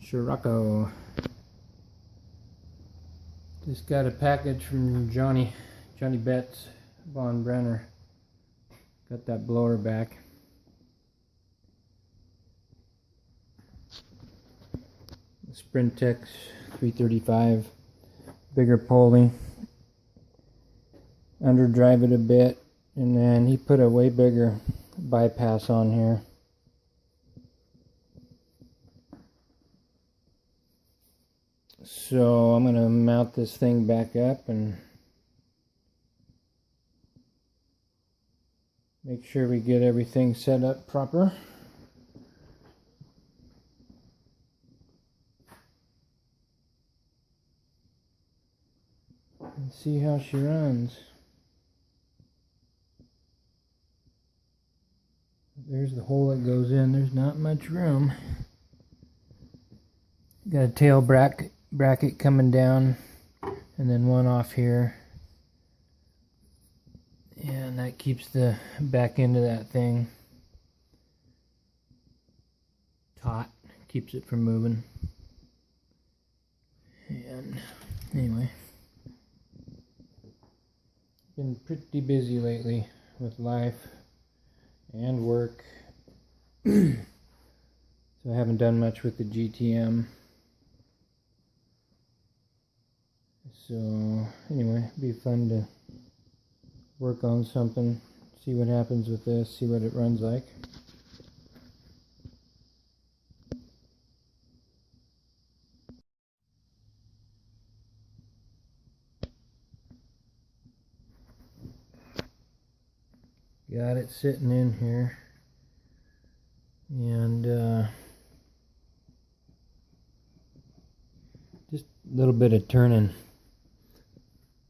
Sirocco. Just got a package from Johnny Betts, Bahn Brenner. Got that blower back. Sprintex 335, bigger pulley. Underdrive it a bit, and then he put a way bigger bypass on here. So I'm going to mount this thing back up and make sure we get everything set up proper. And see how she runs. There's the hole that goes in. There's not much room. Got a tail bracket coming down, and then one off here. And that keeps the back end of that thing taut, keeps it from moving. And anyway, been pretty busy lately with life and work. So I haven't done much with the GTM. So anyway, it'd be fun to work on something, see what happens with this, see what it runs like. Got it sitting in here, and just a little bit of turning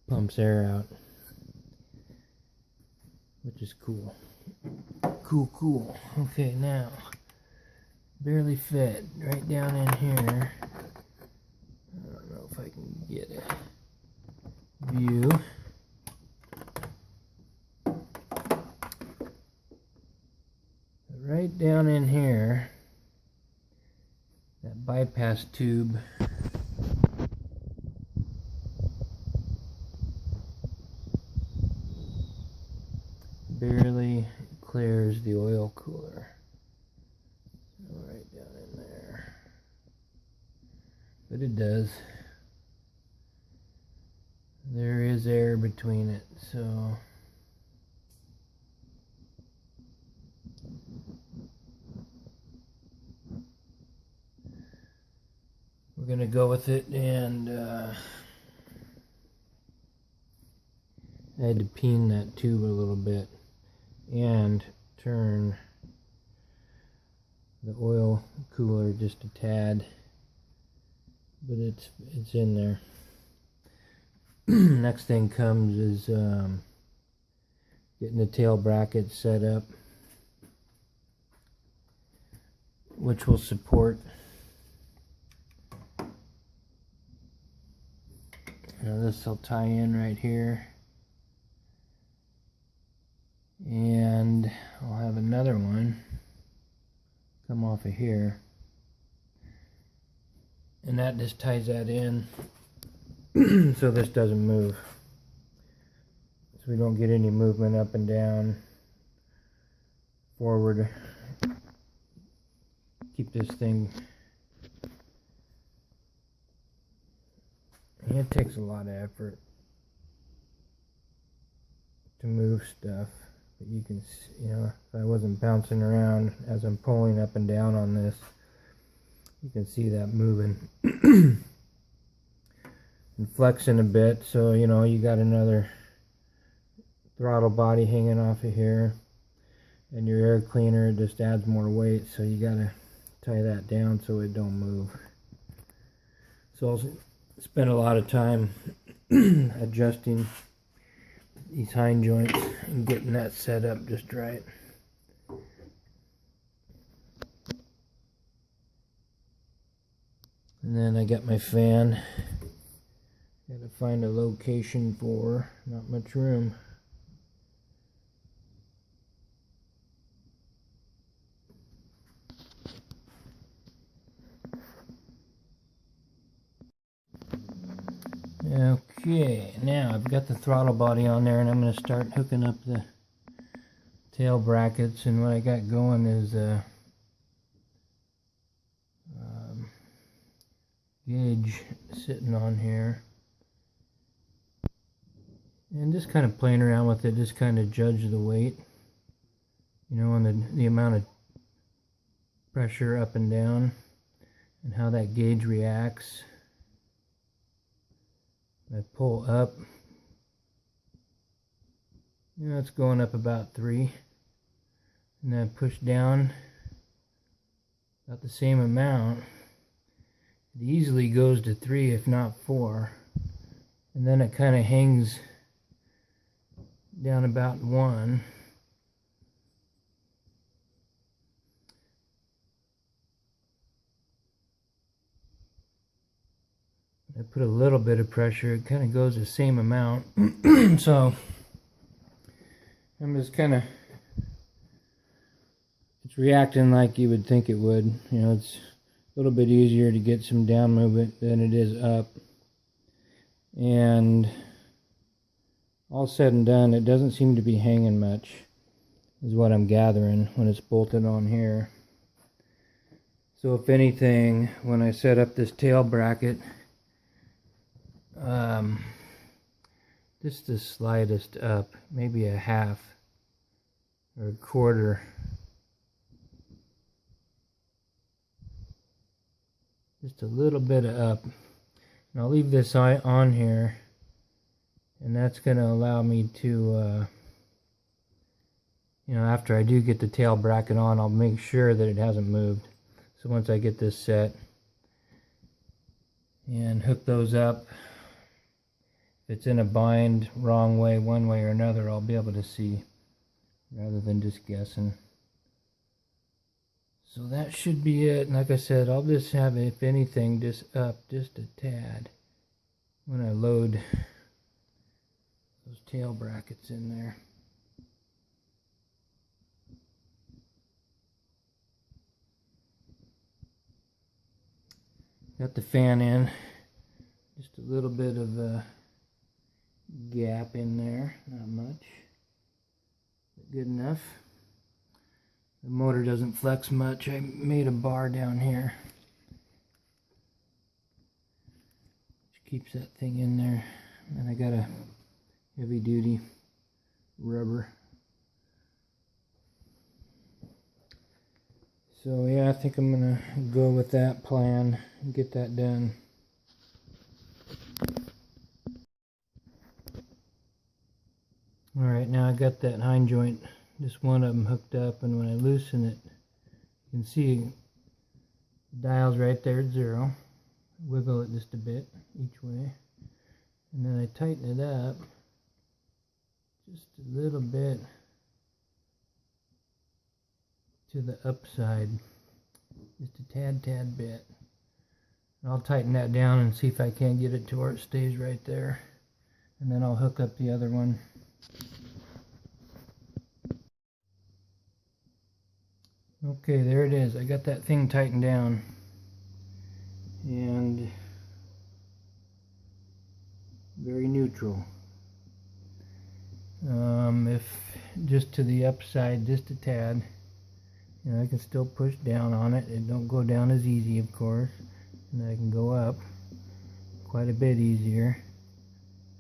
pumps air out, which is cool. Cool. Okay, now barely fit right down in here. I don't know if I can get a view. Right down in here, that bypass tube barely clears the oil cooler. So right down in there. But it does. There is air between it, so we're gonna go with it. And I had to peen that tube a little bit and turn the oil cooler just a tad, but it's in there. Next thing comes is getting the tail bracket set up, which will support this will tie in right here, and I'll have another one come off of here, and that just ties that in so this doesn't move, so we don't get any movement up and down, forward. Keep this thing. It takes a lot of effort to move stuff, but you can see, if I wasn't bouncing around as I'm pulling up and down on this, you can see that moving and flexing a bit. So you got another throttle body hanging off of here, and your air cleaner just adds more weight, so you gotta tie that down so it don't move. So I'll spend a lot of time adjusting these hind joints and getting that set up just right. And then I got my fan. Gotta find a location for, not much room. Okay, now I've got the throttle body on there, and I'm going to start hooking up the tail brackets. And what I got going is gauge sitting on here, and just kind of playing around with it, just kind of judge the weight, you know, and the amount of pressure up and down, and how that gauge reacts. I pull up, you know, it's going up about 3, and then I push down about the same amount. It easily goes to 3 if not 4, and then it kind of hangs down about 1. I put a little bit of pressure, it kind of goes the same amount. So I'm just kind of, it's reacting like you would think it would. You know, it's a little bit easier to get some down movement than it is up. And all said and done, it doesn't seem to be hanging much, is what I'm gathering when it's bolted on here. So if anything, when I set up this tail bracket, just the slightest up, maybe a half or a quarter, just a little bit of up, and I'll leave this on here, and that's going to allow me to you know, after I do get the tail bracket on, I'll make sure that it hasn't moved. So once I get this set and hook those up, if it's in a bind wrong way, one way or another, I'll be able to see rather than just guessing. So that should be it. And like I said, I'll just have, if anything, just up just a tad when I load those tail brackets in there. Got the fan in, just a little bit of a gap in there, not much, but good enough. The motor doesn't flex much. I made a bar down here which keeps that thing in there, and I got a heavy duty rubber. So yeah, I think I'm gonna go with that plan and get that done. Alright, now I got that hind joint, just one of them hooked up, and when I loosen it, you can see the dial's right there at 0. Wiggle it just a bit each way, and then I tighten it up just a little bit to the upside, just a tad bit. And I'll tighten that down and see if I can't get it to where it stays right there, and then I'll hook up the other one. Okay, there it is. I got that thing tightened down, and very neutral. If just to the upside just a tad, you know, I can still push down on it. It don't go down as easy, of course, and I can go up quite a bit easier.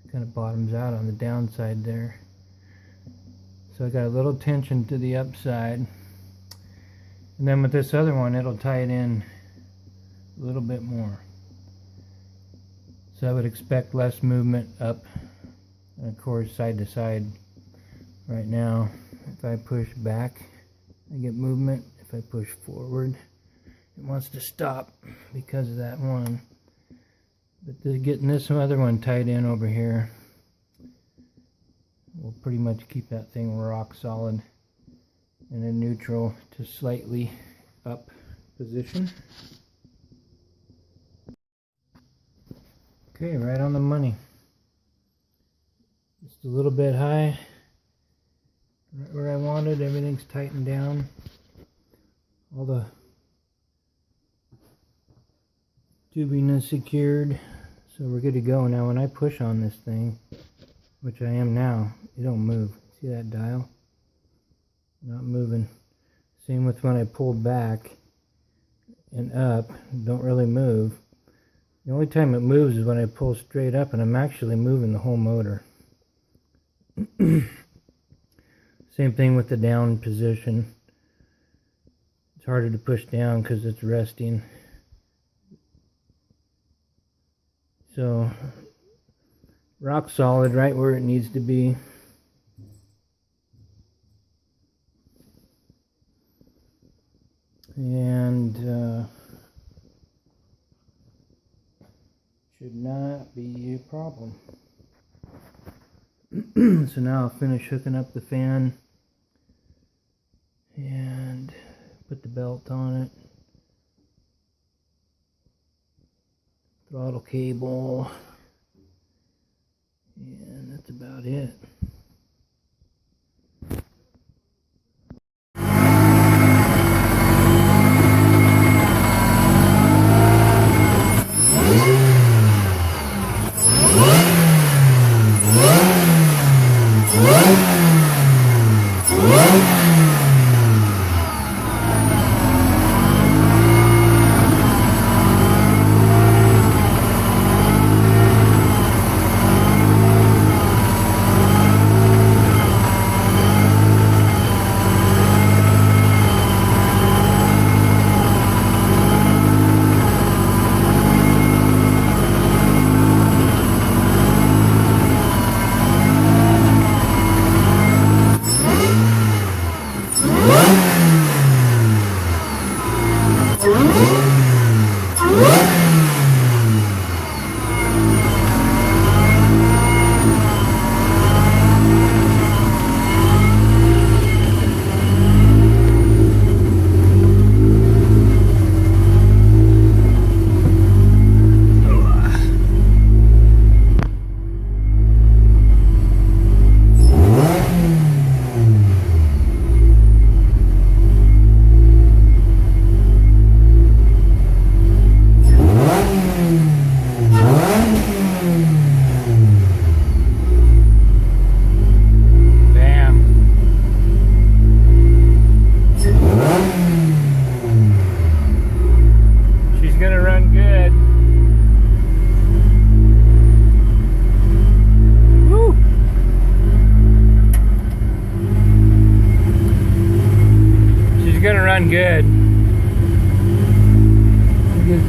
It kind of bottoms out on the downside there. So I got a little tension to the upside. And then with this other one, it'll tie it in a little bit more. So I would expect less movement up, and of course side to side. Right now, if I push back, I get movement. If I push forward, it wants to stop because of that one. But getting this other one tied in over here will pretty much keep that thing rock solid in a neutral to slightly up position. Okay, right on the money. Just a little bit high, right where I wanted. Everything's tightened down. All the tubing is secured, So we're good to go. Now when I push on this thing, which I am now, it don't move. See that dial? Not moving. Same with when I pull back and up, don't really move. The only time it moves is when I pull straight up, and I'm actually moving the whole motor. Same thing with the down position. It's harder to push down because it's resting. So, rock solid, right where it needs to be. And should not be a problem. So now I'll finish hooking up the fan and put the belt on it. Throttle cable. And that's about it. Good.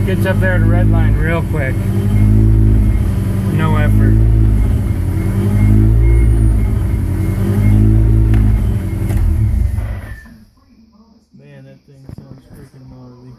Gets up there to red line real quick. No effort. Man, that thing sounds freaking gnarly.